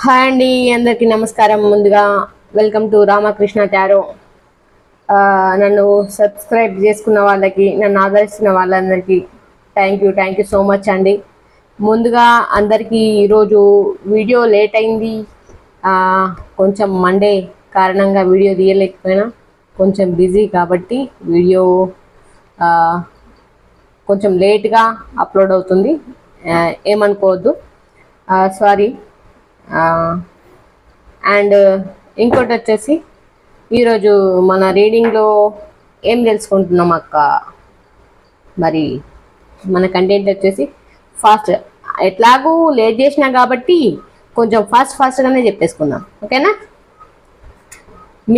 Hi అండి, అందరికీ నమస్కారం. ముందుగా వెల్కమ్ టు రామకృష్ణ టారో. నన్ను సబ్స్క్రైబ్ చేసుకున్న వాళ్ళకి, నన్ను ఆదరిస్తున్న వాళ్ళందరికీ థ్యాంక్ యూ సో మచ్ అండి. ముందుగా అందరికీ ఈరోజు వీడియో లేట్ అయింది. కొంచెం మండే కారణంగా వీడియో తీయలేకపోయినా, కొంచెం బిజీ కాబట్టి వీడియో కొంచెం లేట్గా అప్లోడ్ అవుతుంది. ఏమనుకోవద్దు, సారీ. అండ్ ఇంకోటి వచ్చేసి, ఈరోజు మన రీడింగ్లో ఏం తెలుసుకుంటున్నాం అక్క? మరి మన కంటెంట్ వచ్చేసి ఫాస్ట్, ఎట్లాగూ లేట్ చేసినా కాబట్టి కొంచెం ఫాస్ట్గానే చెప్పేసుకుందాం, ఓకేనా?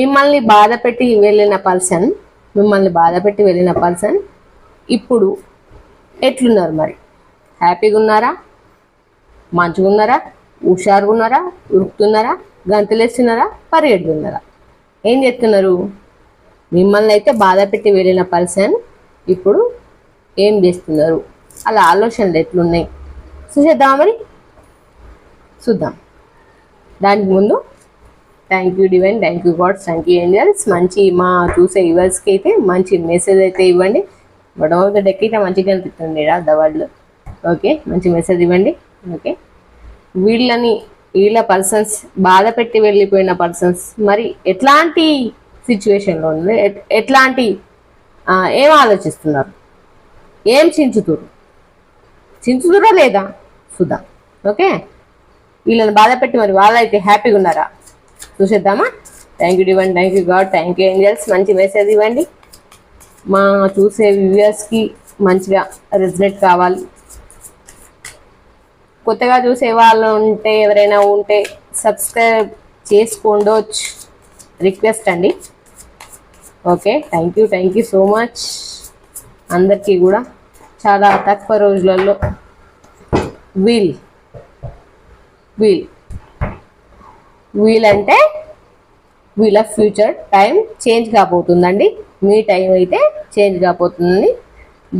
మిమ్మల్ని బాధ పెట్టి వెళ్ళిన పర్సన్ ఇప్పుడు ఎట్లున్నారు? మరి హ్యాపీగా ఉన్నారా? మంచిగా ఉన్నారా? హుషారుగా ఉన్నారా? ఉరుకుతున్నారా? గంతులేస్తున్నారా? పరిగెడుతున్నారా? ఏం చేస్తున్నారు? మిమ్మల్ని అయితే బాధ పెట్టి వెళ్ళిన పర్సన్ ఇప్పుడు ఏం చేస్తున్నారు? అలా ఆలోచనలు ఎట్లున్నాయి చూసేద్దాం. మరి చూద్దాం. దానికి ముందు thank you divine, thank you gods, thank you angels. మంచి మా చూసే వ్యూవర్స్కి అయితే మంచి మెసేజ్ అయితే ఇవ్వండి. బట్ ఆఫ్ ద డెక్ అయితే మంచిగా అనిపిస్తుంది ద వరల్డ్. ఓకే, మంచి మెసేజ్ ఇవ్వండి. ఓకే, వీళ్ళ పర్సన్స్, బాధ పెట్టి వెళ్ళిపోయిన పర్సన్స్ మరి ఎట్లాంటి సిచ్యువేషన్లో ఉంది? ఎట్లాంటి ఏం ఆలోచిస్తున్నారు? ఏం చించుతురా లేదా చూద్దాం. ఓకే, వీళ్ళని బాధ పెట్టి మరి వాళ్ళైతే హ్యాపీగా ఉన్నారా చూసేద్దామా? Thank you divine, thank you God, thank you angels. మంచి మెసేజ్ ఇవ్వండి. మా చూసే వ్యూవర్స్కి మంచిగా రెజనేట్ కావాలి. కొత్తగా చూసే వాళ్ళు ఉంటే, ఎవరైనా ఉంటే సబ్స్క్రైబ్ చేసుకోండి, రిక్వెస్ట్ అండి. Okay, thank you so much. అందరికీ కూడా చాలా తక్కువ రోజులలో వీల్ అంటే వీళ్ళ ఫ్యూచర్ టైం చేంజ్ కాబోతుందండి. మీ టైం అయితే చేంజ్ కాబోతుంది,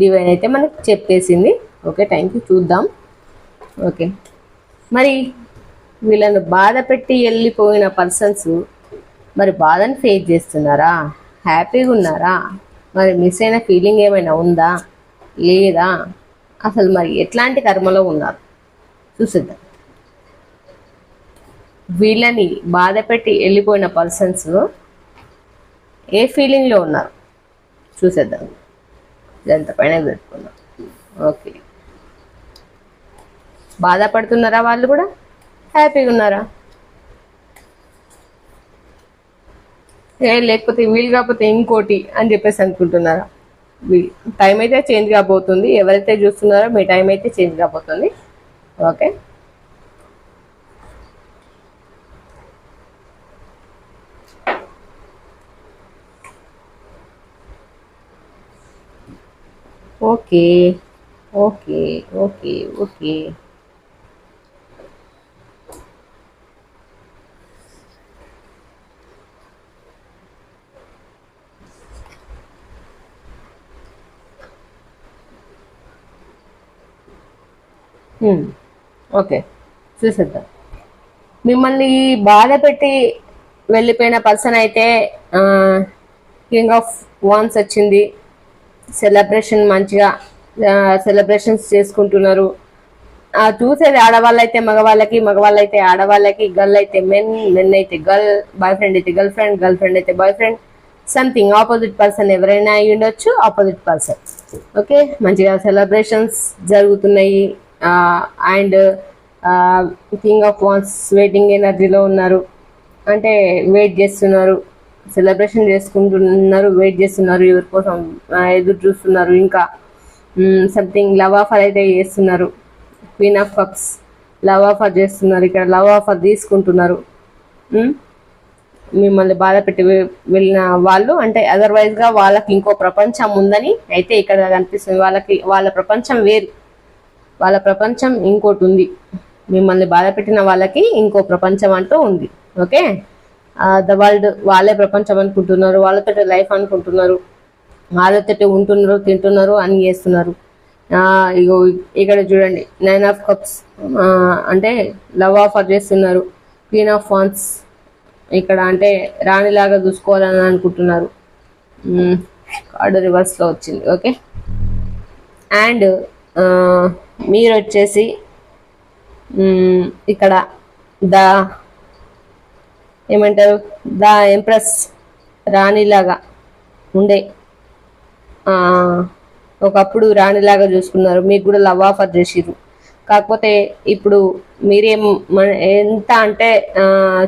డివైన్ అయితే మనకు చెప్పేసింది. Okay, thank you. చూద్దాం. ఓకే, మరి వీళ్ళను బాధ పెట్టి వెళ్ళిపోయిన పర్సన్స్ మరి బాధను ఫేస్ చేస్తున్నారా? హ్యాపీగా ఉన్నారా? మరి మిస్ అయిన ఫీలింగ్ ఏమైనా ఉందా లేదా? అసలు మరి ఎట్లాంటి కర్మలో ఉన్నారు చూసేద్దాం. వీళ్ళని బాధ పెట్టి వెళ్ళిపోయిన పర్సన్స్ ఏ ఫీలింగ్లో ఉన్నారు చూసేద్దాం. ఇదంతా పైన పెట్టుకుందాం. ఓకే, బాధపడుతున్నారా? వాళ్ళు కూడా హ్యాపీగా ఉన్నారా? లేకపోతే వీలు కాకపోతే ఇంకోటి అని చెప్పేసి అనుకుంటున్నారా? టైం అయితే చేంజ్ కాబోతుంది. ఎవరైతే చూస్తున్నారో మీ టైం అయితే చేంజ్ కాబోతుంది. Okay, okay okay okay okay okay, చూసేద్దాం. మిమ్మల్ని బాధ పెట్టి వెళ్ళిపోయిన పర్సన్ అయితే కింగ్ ఆఫ్ వాన్స్ వచ్చింది. సెలబ్రేషన్, మంచిగా సెలబ్రేషన్స్ చేసుకుంటున్నారు. చూసేది ఆడవాళ్ళైతే మగవాళ్ళకి, మగవాళ్ళైతే ఆడవాళ్ళకి, గర్ల్ అయితే మెన్ అయితే గర్ల్, బాయ్ ఫ్రెండ్ అయితే గర్ల్ ఫ్రెండ్ అయితే boy friend, something opposite person ఎవరైనా అయి ఉండొచ్చు, ఆపోజిట్ పర్సన్. ఓకే, మంచిగా సెలబ్రేషన్స్ జరుగుతున్నాయి. And king of vans waiting ఎనర్జీలో ఉన్నారు. అంటే వెయిట్ చేస్తున్నారు, సెలబ్రేషన్ చేసుకుంటున్నారు, వెయిట్ చేస్తున్నారు, ఎవరి కోసం ఎదురు చూస్తున్నారు. ఇంకా సంథింగ్ లవ్ ఆఫర్ అయితే చేస్తున్నారు. Queen of cups love offer చేస్తున్నారు. ఇక్కడ లవ్ ఆఫర్ తీసుకుంటున్నారు. మిమ్మల్ని బాధ పెట్టి వెళ్ళిన వాళ్ళు అంటే అదర్వైజ్గా వాళ్ళకి ఇంకో ప్రపంచం ఉందని అయితే ఇక్కడ కనిపిస్తుంది. వాళ్ళ ప్రపంచం వేరు, వాళ్ళ ప్రపంచం ఇంకోటి ఉంది. మిమ్మల్ని బాధ పెట్టిన వాళ్ళకి ఇంకో ప్రపంచం అంటూ ఉంది. ఓకే, ద వరల్డ్ వాళ్ళే ప్రపంచం అనుకుంటున్నారు, వాళ్ళతో లైఫ్ అనుకుంటున్నారు, వాళ్ళతో ఉంటున్నారు, తింటున్నారు, అని చేస్తున్నారు. ఇగో ఇక్కడ చూడండి, 9 ఆఫ్ కప్స్ అంటే లవ్ ఆఫర్ చేస్తున్నారు. క్వీన్ ఆఫ్ వాన్స్ ఇక్కడ అంటే రాణిలాగా చూసుకోవాలని అనుకుంటున్నారు. కార్డు రివర్స్లో వచ్చింది. ఓకే, అండ్ మీరు వచ్చేసి ఇక్కడ ద ఏమంటారు, ద ఎంప్రెస్ రాణిలాగా ఉండే ఒకప్పుడు రాణిలాగా చూసుకున్నారు. మీకు కూడా లవ్ ఆఫర్ చేసిర్రు. కాకపోతే ఇప్పుడు మీరేం ఎంత అంటే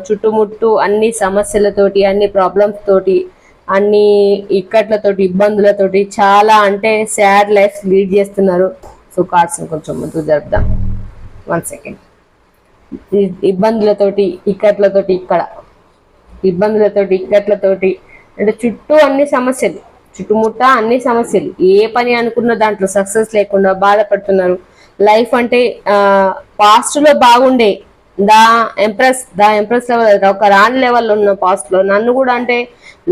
చుట్టుముట్టు అన్ని సమస్యలతోటి, అన్ని ప్రాబ్లమ్స్ తోటి, అన్ని ఇక్కట్లతోటి, ఇబ్బందులతోటి చాలా అంటే సాడ్ లైఫ్ లీడ్ చేస్తున్నారు. సో కార్డ్స్ కొంచెం ముందుకు జరుపుదాం. 1 సెకండ్. ఇబ్బందులతోటి, ఇక్కట్లతోటి, ఇక్కడ ఇబ్బందులతోటి, ఇక్కట్లతోటి అంటే చుట్టూ అన్ని సమస్యలు, చుట్టుముట్ట అన్ని సమస్యలు, ఏ పని అనుకున్న దాంట్లో సక్సెస్ లేకుండా బాధపడుతున్నారు. లైఫ్ అంటే పాస్ట్ లో బాగుండే ద ఎంప్రెస్ లెవెల్, ఒక రాణి లెవెల్లో ఉన్న పాస్ట్ లో నన్ను కూడా అంటే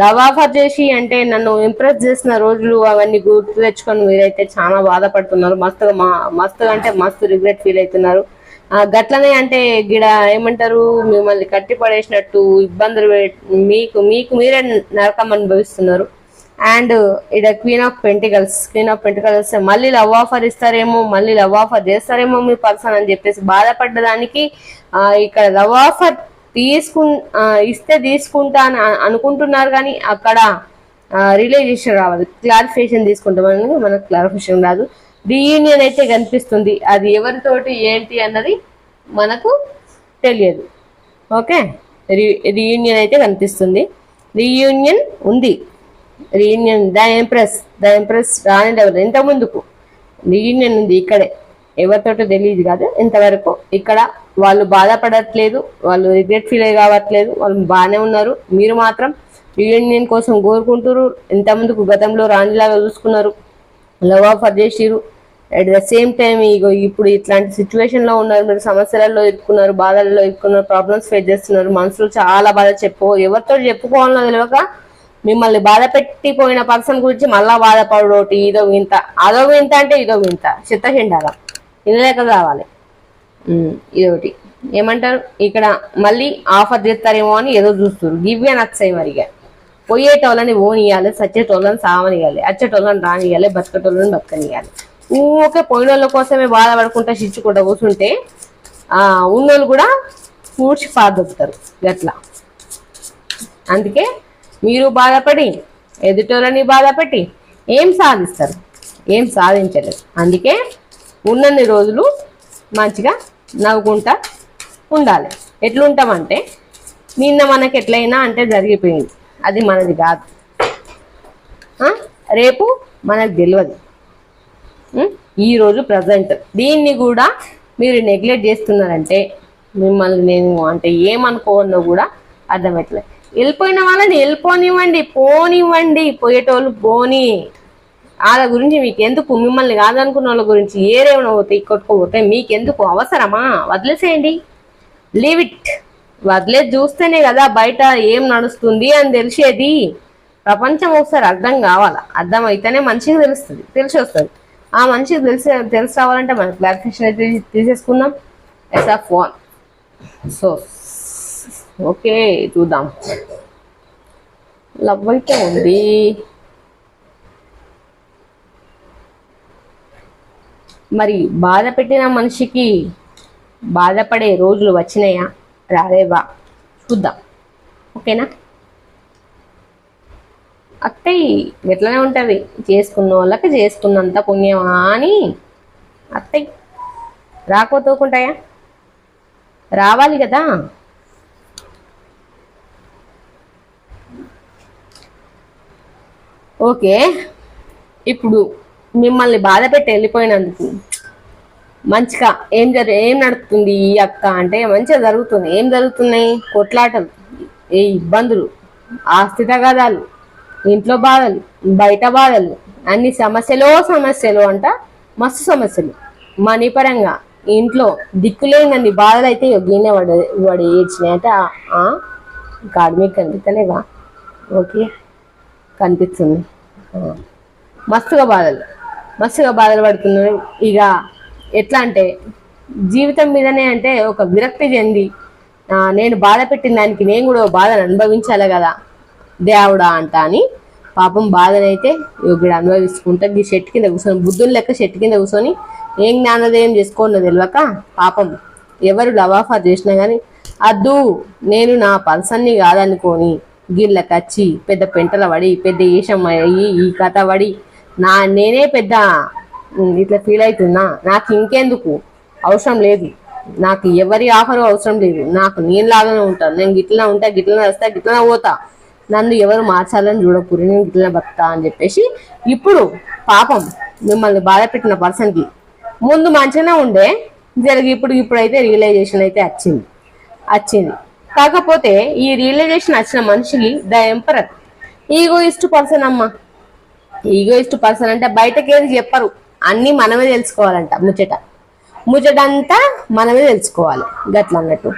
లవ్ ఆఫర్ చేసి అంటే నన్ను ఇంప్రెస్ చేసిన రోజులు అవన్నీ గుర్తు తెచ్చుకొని మీరైతే చాలా బాధపడుతున్నారు. మస్తుగా అంటే మస్తు రిగ్రెట్ ఫీల్ అవుతున్నారు. గట్లనే అంటే గిడ ఏమంటారు, మిమ్మల్ని కట్టి పడేసినట్టు ఇబ్బందులు మీకు మీరే నరకం అనుభవిస్తున్నారు. అండ్ ఇక్కడ క్వీన్ ఆఫ్ పెంటికల్స్ మళ్ళీ లవ్ ఆఫర్ ఇస్తారేమో, మళ్ళీ లవ్ ఆఫర్ చేస్తారేమో మీ పర్సన్ అని చెప్పేసి బాధపడ్డదానికి ఇక్కడ లవ్ ఆఫర్ ఇస్తే తీసుకుంటా అని అనుకుంటున్నారు. కానీ అక్కడ రియలైజేషన్ రావాలి, క్లారిఫికేషన్ తీసుకుంటామని మనకు క్లారిఫికేషన్ రాదు. రీయూనియన్ అయితే కనిపిస్తుంది. అది ఎవరితోటి ఏంటి అన్నది మనకు తెలియదు. ఓకే, రీయూనియన్ అయితే కనిపిస్తుంది. రీయూనియన్ ఉంది. రీయూనియన్ ద ఎంప్రెస్ రాని లెవెల్ ఇంత ముందుకు రీయూనియన్ ఉంది. ఇక్కడే ఎవరితోటో తెలియదు కాదు ఇంతవరకు. ఇక్కడ వాళ్ళు బాధపడట్లేదు, వాళ్ళు రిగ్రెట్ ఫీల్ కావట్లేదు, వాళ్ళు బాగానే ఉన్నారు. మీరు మాత్రం రీయూనియన్ కోసం కోరుకుంటారు. ఇంత ముందుకు గతంలో రాణిలాగా చూసుకున్నారు, లవ్ ఆఫర్ చేసిరు. అట్ ద సేమ్ టైం ఇప్పుడు ఇట్లాంటి సిచ్యువేషన్ లో ఉన్నారు. మీరు సమస్యలలో ఇరుక్కున్నారు, బాధలలో ఇరుక్కున్నారు, ప్రాబ్లమ్స్ ఫేస్ చేస్తున్నారు. మనసులో చాలా బాధ ఎవరితో చెప్పుకోవాలో తెలియక మిమ్మల్ని బాధ పెట్టిపోయిన పర్సన్ గురించి మళ్ళా బాధపడోటి, ఇదో వింత, అదో వింత అంటే ఇదో వింత, చిత్తహిండాల ఇనలేక కావాలి. ఇదొకటి ఏమంటారు, ఇక్కడ మళ్ళీ ఆఫర్ చేస్తారేమో అని ఏదో చూస్తారు. గివ్వే నచ్చాయి. మరిగా పోయేటోళ్ళని ఓనియాలి, సచ్చేటోళ్ళని సావనియాలి, అచ్చేటోళ్ళని రానియాలి, బతకటోళ్ళని బతకనియాలి. ఊకే పోయిన వాళ్ళ కోసమే బాధపడుకుంటా శిచ్చుకుంటా కూర్చుంటే ఉన్నోళ్ళు కూడా పూడ్చి పాదొక్కుతారు గట్లా. అందుకే మీరు బాధపడి ఎదుటోళ్ళని బాధపెట్టి ఏం సాధిస్తారు? ఏం సాధించలేదు. అందుకే ఉన్నన్ని రోజులు మంచిగా నవ్వుకుంటా ఉండాలి. ఎట్లుంటామంటే నిన్న మనకి ఎట్లయినా అంటే జరిగిపోయింది, అది మనది కాదు. రేపు మనకు తెలియదు. ఈరోజు ప్రజెంట్ దీన్ని కూడా మీరు నెగ్లెక్ట్ చేస్తున్నారంటే మిమ్మల్ని నేను అంటే ఏమనుకోవన్నో కూడా అర్థమవుతలేదు. వెళ్ళిపోయిన వాళ్ళని వెళ్ళిపోనివ్వండి, పోనివ్వండి, పోయేటోళ్ళు పోని. వాళ్ళ గురించి మీకు ఎందుకు? మిమ్మల్ని కాదనుకున్న వాళ్ళ గురించి ఏరేమైనా పోతాయి, కొట్టుకోపోతే మీకెందుకు? అవసరమా? వదిలేసేయండి, లీవ్ ఇట్. వదిలేసి చూస్తేనే కదా బయట ఏం నడుస్తుంది అని తెలిసేది. ప్రపంచం ఒకసారి అర్థం కావాలా, అర్థం అయితేనే మంచిగా తెలుస్తుంది, తెలిసి వస్తుంది. ఆ మంచిగా తెలిసి రావాలంటే మనం క్లారిఫికేషన్ అయితే తీసేసుకుందాం. SF1. సో ఓకే, చూద్దాం. లవ్ అయితే ఉంది. మరి బాధ పెట్టిన మనిషికి బాధపడే రోజులు వచ్చినాయా, రాలేవా చూద్దాం. ఓకేనా? అత్తయ్య ఎట్లనే ఉంటుంది, చేసుకున్న వాళ్ళకి చేసుకున్నంత పుణ్యమా అని. అత్తయ్య రాకపోతూకుంటాయా? రావాలి కదా. ఓకే, ఇప్పుడు మిమ్మల్ని బాధ పెట్టి వెళ్ళిపోయినందుకు మంచిగా ఏం నడుస్తుంది ఈ అక్క అంటే మంచిగా జరుగుతుంది. ఏం జరుగుతున్నాయి? కొట్లాటలు, ఏ ఇబ్బందులు, ఆస్తి తగాదాలు, ఇంట్లో బాధలు, బయట బాధలు, అన్ని సమస్యలు అంట మస్తు సమస్యలు. మనీ పరంగా ఇంట్లో దిక్కులేనన్ని బాధలు అయితే గిన్నె వాడు ఏడ్చినాయి అంటే కాదు మీకు కనిపిస్తలేవా? ఓకే, కనిపిస్తుంది. మస్తుగా బాధలు పడుతున్నారు. ఇక ఎట్లా అంటే జీవితం మీదనే అంటే ఒక విరక్తి చెంది నేను బాధ పెట్టిన దానికి నేను కూడా బాధను అనుభవించాలి కదా దేవుడా అంట అని పాపం బాధనైతే యోగుడు అనుభవించుకుంటా ఈ చెట్టు కింద కూర్చొని బుద్ధుని లెక్క చెట్టు కింద కూర్చొని ఏం జ్ఞానోదయం చేసుకోండి తెలియక పాపం ఎవరు లవ్ ఆఫర్ చేసినా కానీ అద్దు నేను నా పర్సన్ని కాదనుకొని గిళ్ళకి వచ్చి పెద్ద పెంటల పడి పెద్ద ఏషం అయ్యి ఈ కథ పడి నేనే పెద్ద ఇట్లా ఫీల్ అవుతున్నా నాకు ఇంకెందుకు అవసరం లేదు నాకు ఎవరి ఆఫరు అవసరం లేదు నాకు నేను లాగానే ఉంటాను నేను గిట్లా ఉంటా గిట్లనే వస్తా గిట్లనే పోతా నన్ను ఎవరు మార్చాలని చూడకూరి నేను గిట్లనే బతుకుతా అని చెప్పేసి ఇప్పుడు పాపం మిమ్మల్ని బాధ పెట్టిన పర్సన్కి ముందు మంచిగానే ఉండే ఇప్పుడైతే రియలైజేషన్ అయితే వచ్చింది కాకపోతే ఈ రియలైజేషన్ వచ్చిన మనిషికి ద ఎంపరర్ ఈగోయిస్ట్ పర్సన్ అమ్మ ఈగోయిస్ట్ పర్సన్ అంటే బయటకి ఏది చెప్పరు అన్ని మనమే తెలుసుకోవాలంట ముచ్చటంతా మనమే తెలుసుకోవాలి గట్ల అన్నట్టు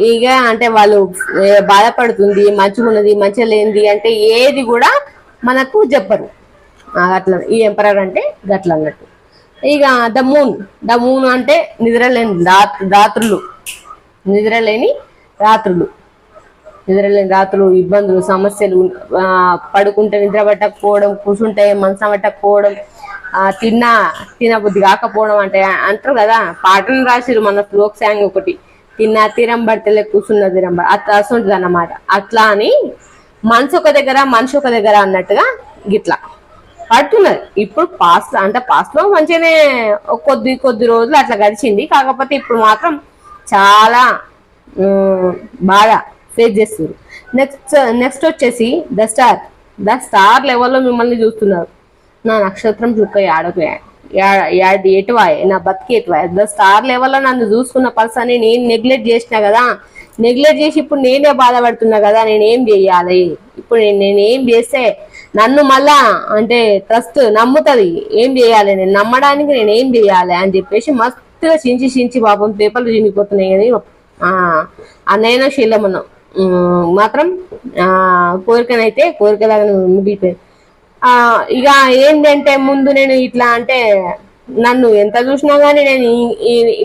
ఇక అంటే వాళ్ళు బాధపడుతుంది మంచిగా ఉన్నది మంచిగా లేనిది అంటే ఏది కూడా మనకు చెప్పరు అట్లా ఈ ఎంపరర్ అంటే గట్ల అన్నట్టు ఇక ద మూన్ అంటే నిద్రలేని రాత్రులు ఇబ్బందులు సమస్యలు పడుకుంటే నిద్ర పట్టకపోవడం కూర్చుంటే మనసం పట్టకపోవడం తినబుద్ధి కాకపోవడం అంటే అంటారు కదా పాటను రాసిరు మన ఫ్లోక్ సాంగ్ ఒకటి తిన్నా తీరం పడితే కూర్చున్న తీరం అట్లా ఉంటుంది అన్నమాట అట్లా అని మనిషి ఒక దగ్గర అన్నట్టుగా గిట్లా పడుతున్నది ఇప్పుడు పాస్ట్ లో మంచిగానే కొద్ది రోజులు అట్లా గడిచింది కాకపోతే ఇప్పుడు మాత్రం చాలా బాగా ఫేస్ చేస్తారు నెక్స్ట్ వచ్చేసి ద స్టార్ లెవెల్లో మిమ్మల్ని చూస్తున్నారు నా నక్షత్రం చుక్క ఎటువాయ్ నా బతికి ఎటువాయ్ ద స్టార్ లెవెల్లో నన్ను చూసుకున్న పర్సన్ నేను నెగ్లెక్ట్ చేసినా కదా నెగ్లెక్ట్ చేసి ఇప్పుడు నేనే బాధపడుతున్నా కదా నేనేం చెయ్యాలి ఇప్పుడు నేనేం చేస్తే నన్ను మళ్ళా అంటే ట్రస్ట్ నమ్ముతుంది ఏం చేయాలి నేను నమ్మడానికి నేనేం చేయాలి అని చెప్పేసి మస్తుగా చించి పాపం పేపర్లు చినిగిపోతున్నాయి అని అన్నయ్య శీలమనం మాత్రం కోరికలాగా మిగిలిపోయింది ఇక ఏంటంటే ముందు నేను ఇట్లా అంటే నన్ను ఎంత చూసినా గానీ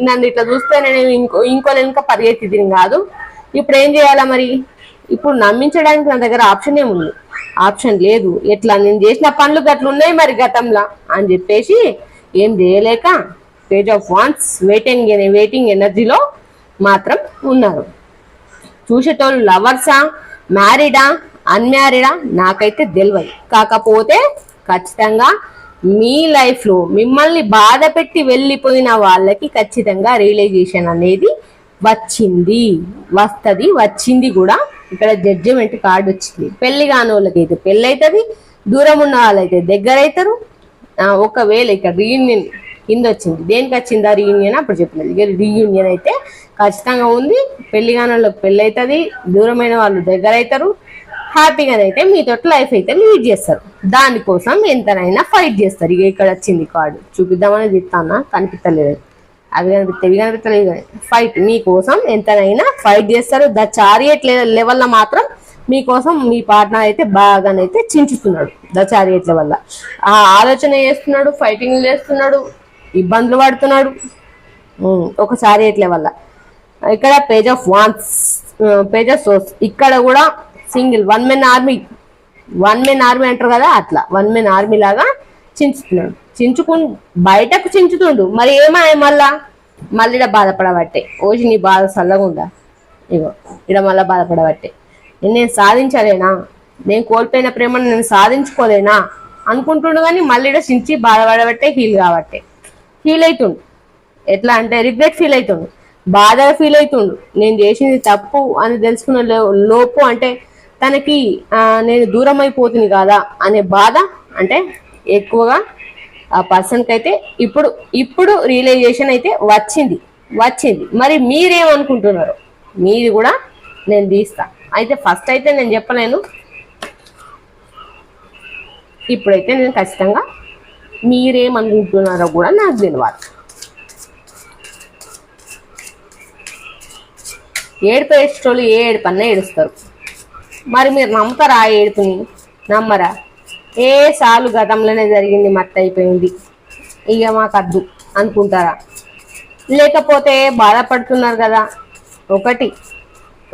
నన్ను ఇట్లా చూస్తే నేను ఇంకా పరిగెత్తిదిని కాదు ఇప్పుడు ఏం చేయాలా మరి ఇప్పుడు నమ్మించడానికి నా దగ్గర ఆప్షన్ లేదు ఎట్లా నేను చేసిన పనులు గట్లున్నాయి మరి గతంలో అని చెప్పేసి ఏం చేయలేక పేజ్ ఆఫ్ వాన్స్ వెయిటింగ్ ఎనర్జీలో మాత్రం ఉన్నారు చూసేటోళ్ళు లవర్సా మ్యారీడా అన్మ్యారీడా నాకైతే తెలియదు కాకపోతే ఖచ్చితంగా మీ లైఫ్ లో మిమ్మల్ని బాధ పెట్టి వెళ్ళిపోయిన వాళ్ళకి ఖచ్చితంగా రియలైజేషన్ అనేది వచ్చింది కూడా ఇక్కడ జడ్జిమెంట్ కార్డు వచ్చింది పెళ్లి కాని వాళ్ళకైతే పెళ్లి అవుతుంది దూరం ఉన్న వాళ్ళైతే దగ్గర అవుతారు ఒకవేళ ఇక్కడ రీయూనియన్ కింద వచ్చింది దేనికి వచ్చిందా రీయూనియన్ అప్పుడు చెప్పలేదు రీయూనియన్ అయితే ఖచ్చితంగా ఉంది పెళ్లి కాని వాళ్ళకి పెళ్లి అవుతుంది దూరమైన వాళ్ళు దగ్గర అవుతారు హ్యాపీగానైతే మీతో లైఫ్ అయితే లీడ్ చేస్తారు దానికోసం ఎంతనైనా ఫైట్ చేస్తారు ఇక ఇక్కడ వచ్చింది కార్డు చూపిద్దామని చెప్తానా కనిపించలేదు అవి కనిపించలేదు కానీ ఫైట్ మీకోసం ఎంతనైనా ఫైట్ చేస్తారు ద చారియట్ లెవెల్లో మాత్రం మీకోసం మీ పార్ట్నర్ అయితే బాగానైతే చించుతున్నాడు ద చారియట్ లెవెల్లో ఆ ఆలోచన చేస్తున్నాడు ఫైటింగ్ చేస్తున్నాడు ఇబ్బందులు పడుతున్నాడు ఒక చారియట్ లెవెల్లో ఇక్కడ పేజ్ ఆఫ్ సోర్స్ ఇక్కడ కూడా సింగిల్ వన్ మెన్ ఆర్మీ అంటారు కదా అట్లా వన్ మెన్ ఆర్మీ లాగా చించుతున్నాడు బయటకు చించుతుండు మరి ఏమాయ మళ్ళీ ఇడ బాధపడబట్టే ఓజి నీ బాధ చల్లగుండా ఇగో ఇడ మళ్ళీ బాధపడబట్టే నేను సాధించలేనా నేను కోల్పోయిన ప్రేమను నేను సాధించుకోలేనా అనుకుంటుండు కానీ మళ్ళీ ఇడ చించి బాధపడబట్టే హీల్ అవుతుండు ఎట్లా అంటే రిగ్రెట్ ఫీల్ అవుతుండు బాధగా ఫీల్ అవుతుండు నేను చేసింది తప్పు అని తెలుసుకున్న లోపు అంటే తనకి నేను దూరం అయిపోతుంది కదా అనే బాధ అంటే ఎక్కువగా ఆ పర్సన్కి అయితే ఇప్పుడు రియలైజేషన్ అయితే వచ్చింది మరి మీరేమనుకుంటున్నారు మీది కూడా నేను తీస్తా అయితే ఫస్ట్ అయితే నేను చెప్పలేను ఇప్పుడైతే నేను ఖచ్చితంగా మీరేమనుకుంటున్నారో కూడా నాకు తెలియాలి ఏడుపు ఏడ్చేటోళ్ళు ఏ ఏడుపన్నా ఏడుస్తారు మరి మీరు నమ్ముతారా ఆ ఏడుపుని నమ్మరా సాలు గతంలోనే జరిగింది మత్త అయిపోయింది ఇక మాకు అద్దు అనుకుంటారా లేకపోతే బాధపడుతున్నారు కదా ఒకటి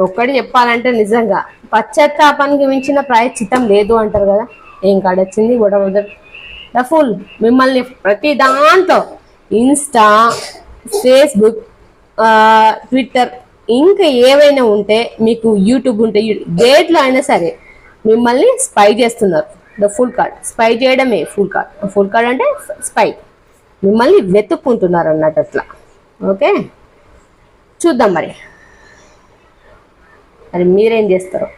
ఒక్కటి చెప్పాలంటే నిజంగా పశ్చాత్తాపానికి మించిన ప్రాయశ్చిత్తం లేదు అంటారు కదా. ఏం కార్డ్ వచ్చింది? The full. మిమ్మల్ని ప్రతి దాంట్లో ఇన్స్టా, ఫేస్బుక్, ట్విట్టర్, ఇంకా ఏవైనా ఉంటే మీకు యూట్యూబ్ ఉంటే దేంట్లో అయినా సరే మిమ్మల్ని స్పై చేస్తున్నారు. The full card. స్పై చేయడమే ఫుల్ కార్డ్. ఫుల్ కార్డ్ అంటే స్పై. మిమ్మల్ని వెతుక్కుంటున్నారు అన్నట్టు అట్లా. ఓకే, చూద్దాం మరి మీరేం చేస్తారో.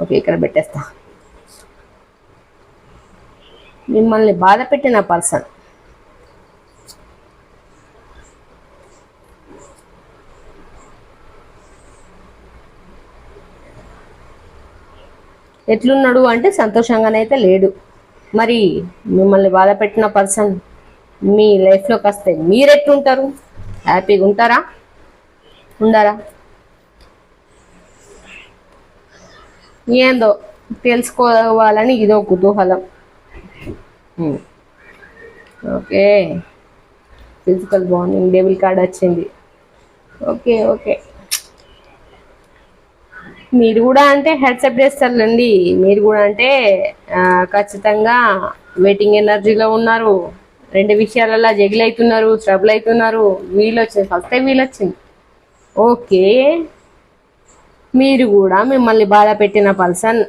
ఓకే, ఇక్కడ పెట్టేస్తా. మిమ్మల్ని బాధ పెట్టిన పర్సన్ ఎట్లున్నాడు అంటే సంతోషంగానైతే లేడు. మరి మిమ్మల్ని బాధ పెట్టిన పర్సన్ మీ లైఫ్లోకి వస్తే మీరెట్లుంటారు? హ్యాపీగా ఉంటారా? ఉండారా? ఏందో తెలుసుకోవాలని ఇదో కుతూహలం. Okay, physical bonding devil card వచ్చింది. ఓకే ఓకే, మీరు కూడా అంటే హెడ్సెప్ చేస్తారులేండి. మీరు కూడా అంటే ఖచ్చితంగా వెయిటింగ్ ఎనర్జీలో ఉన్నారు. రెండు విషయాలలో జగిల్ అవుతున్నారు, ట్రబుల్ అవుతున్నారు. వీలు వచ్చింది, ఫస్ట్ వీలు వచ్చింది. ఓకే, మీరు కూడా మిమ్మల్ని బాధ పెట్టిన పర్సన్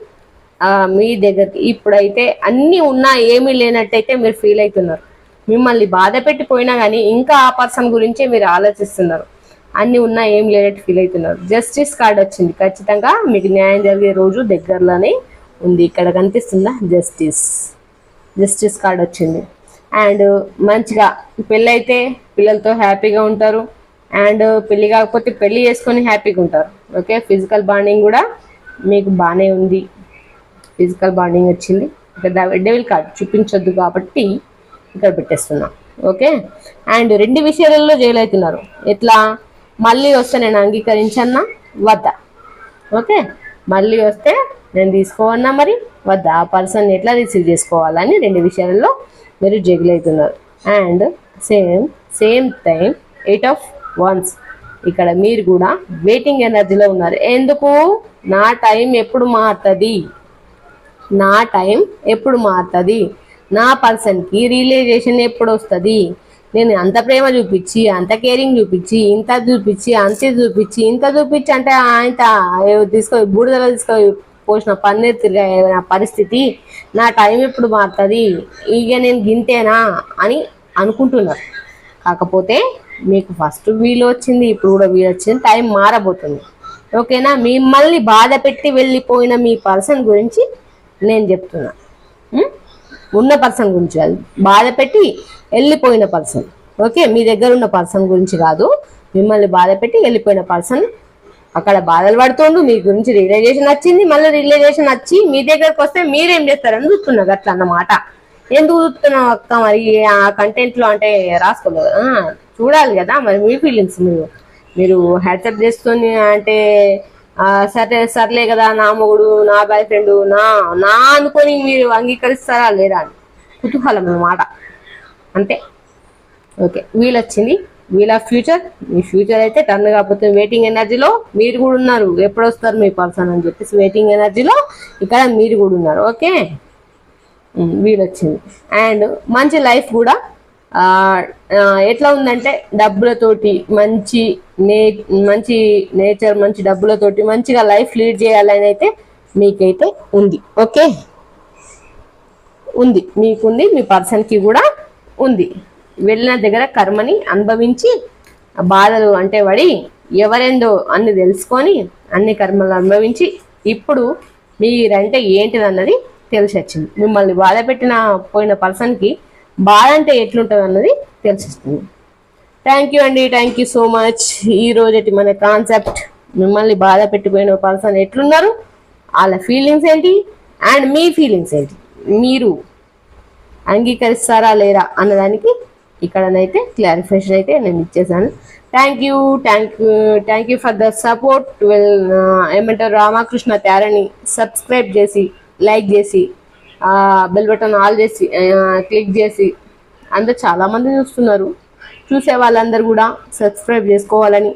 మీ దగ్గరికి ఇప్పుడైతే అన్నీ ఉన్నా ఏమీ లేనట్టయితే మీరు ఫీల్ అవుతున్నారు. మిమ్మల్ని బాధ పెట్టిపోయినా కానీ ఇంకా ఆ పర్సన్ గురించే మీరు ఆలోచిస్తున్నారు. అన్నీ ఉన్నా ఏం లేనట్టు ఫీల్ అవుతున్నారు. జస్టిస్ కార్డ్ వచ్చింది. ఖచ్చితంగా మీకు న్యాయం జరిగే రోజు దగ్గరలోనే ఉంది. ఇక్కడ కనిపిస్తుందా? జస్టిస్ కార్డ్ వచ్చింది. అండ్ మంచిగా పెళ్ళైతే పిల్లలతో హ్యాపీగా ఉంటారు. అండ్ పెళ్ళి కాకపోతే పెళ్ళి చేసుకొని హ్యాపీగా ఉంటారు. ఓకే, ఫిజికల్ బాండింగ్ కూడా మీకు బాగానే ఉంది. ఫిజికల్ బాండింగ్ వచ్చింది. ఇక్కడ డెవిల్ కార్డ్ చూపించొద్దు కాబట్టి ఇక్కడ పెట్టేస్తున్నాం. ఓకే, అండ్ రెండు విషయాలలో జైలు అవుతున్నారు. ఎట్లా? మళ్ళీ వస్తే నేను అంగీకరించన్నా వద్దా? ఓకే, మళ్ళీ వస్తే నేను తీసుకోవన్నా మరి వద్దా? ఆ పర్సన్ ఎట్లా రిసీవ్ చేసుకోవాలని రెండు విషయాలలో మీరు జగిల్ అవుతున్నారు. And same time 8 of Wands. ఇక్కడ మీరు కూడా వెయిటింగ్ ఎనర్జీలో ఉన్నారు. ఎందుకు? నా టైం ఎప్పుడు మారుతుంది, నా పర్సన్కి రియలైజేషన్ ఎప్పుడు వస్తుంది, నేను అంత ప్రేమ చూపించి, అంత కేరింగ్ చూపించి, ఇంత చూపించి అంటే ఆయన బూడిదలో పోసిన పన్నీర్ తిరిగే పరిస్థితి, నా టైం ఎప్పుడు మారుతుంది, ఇక నేను గింతేనా అని అనుకుంటున్నారు. కాకపోతే మీకు ఫస్ట్ వీలు వచ్చింది, ఇప్పుడు కూడా వీలు వచ్చింది. టైం మారబోతుంది. ఓకేనా? మిమ్మల్ని బాధ పెట్టి వెళ్ళిపోయిన మీ పర్సన్ గురించి నేను చెప్తున్నా. ఉన్న పర్సన్ గురించి కాదు, బాధ పెట్టి వెళ్ళిపోయిన పర్సన్. ఓకే, మీ దగ్గర ఉన్న పర్సన్ గురించి కాదు, మిమ్మల్ని బాధ పెట్టి వెళ్ళిపోయిన పర్సన్ అక్కడ బాధలు పడుతుండు. మీ గురించి రియలైజేషన్ వచ్చింది. మళ్ళీ రియలైజేషన్ వచ్చి మీ దగ్గరకు వస్తే మీరేం చేస్తారని చూస్తున్నారు. అట్లా అన్నమాట. ఎందుకు చూస్తున్నావు అక్క? మరి ఆ కంటెంట్లో అంటే రాసుకోలేదు, చూడాలి కదా మరి మీ ఫీలింగ్స్. మీరు హ్యాట్సప్ చేసుకొని అంటే సర్లే కదా నా మొగుడు, నా బాయ్ ఫ్రెండ్, నా అనుకొని మీరు అంగీకరిస్తారా లేరా అని కుతూహలం అన్నమాట. అంతే. ఓకే, వీల్ వచ్చింది. Wheel of future. మీ ఫ్యూచర్ అయితే టర్న్ కాకపోతే వెయిటింగ్ ఎనర్జీలో మీరు కూడా ఉన్నారు. ఎప్పుడు వస్తారు మీ పర్సన్ అని చెప్పేసి వెయిటింగ్ ఎనర్జీలో ఇక్కడ మీరు కూడా ఉన్నారు. ఓకే, వీల్ వచ్చింది. అండ్ మంచి లైఫ్ కూడా ఎట్లా ఉందంటే డబ్బులతోటి మంచి నేచర్, మంచి డబ్బులతోటి మంచిగా లైఫ్ లీడ్ చేయాలని అయితే మీకైతే ఉంది. ఓకే, ఉంది, మీకుంది, మీ పర్సన్కి కూడా ఉంది. వెళ్ళిన దగ్గర కర్మని అనుభవించి బాధలు అంటే పడి ఎవరేందో అన్ని తెలుసుకొని అన్ని కర్మలు అనుభవించి ఇప్పుడు మీరంటే ఏంటిది అన్నది తెలిసి వచ్చింది. మిమ్మల్ని బాధ పెట్టిన పోయిన పర్సన్కి బాధ అంటే ఎట్లుంటుంది అన్నది తెలిసిస్తుంది. థ్యాంక్ యూ అండి, థ్యాంక్ యూ సో మచ్. ఈ రోజటి మన కాన్సెప్ట్ మిమ్మల్ని బాధ పెట్టిపోయిన పర్సన్ ఎట్లున్నారు, వాళ్ళ ఫీలింగ్స్ ఏంటి అండ్ మీ ఫీలింగ్స్ ఏంటి, మీరు అంగీకరిస్తారా లేరా అన్నదానికి ఇక్కడనైతే క్లారిఫికేషన్ అయితే నేను ఇచ్చేసాను. Thank you for the support. ఏమంటారు, రామకృష్ణ త్యారని సబ్స్క్రైబ్ చేసి, లైక్ చేసి, బెల్ బటన్ ఆల్ చేసి క్లిక్ చేసి, అందరు చాలామంది చూస్తున్నారు. చూసే వాళ్ళందరూ కూడా సబ్స్క్రైబ్ చేసుకోవాలని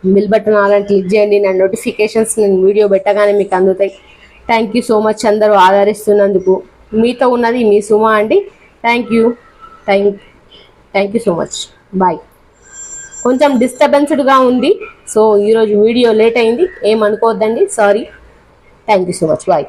బిల్ బటన్ అలాంటి క్లిక్ చేయండి. నా నోటిఫికేషన్స్ నేను వీడియో పెట్టగానే మీకు అందుతాయి. థ్యాంక్ యూ సో మచ్ అందరూ ఆదరిస్తున్నందుకు. మీతో ఉన్నది మీ సుమా అండి. Thank you so much. Bye. కొంచెం డిస్టర్బెన్స్డ్గా ఉంది, సో ఈరోజు వీడియో లేట్ అయింది, ఏమనుకోవద్దండి, sorry. Thank you so much. Bye.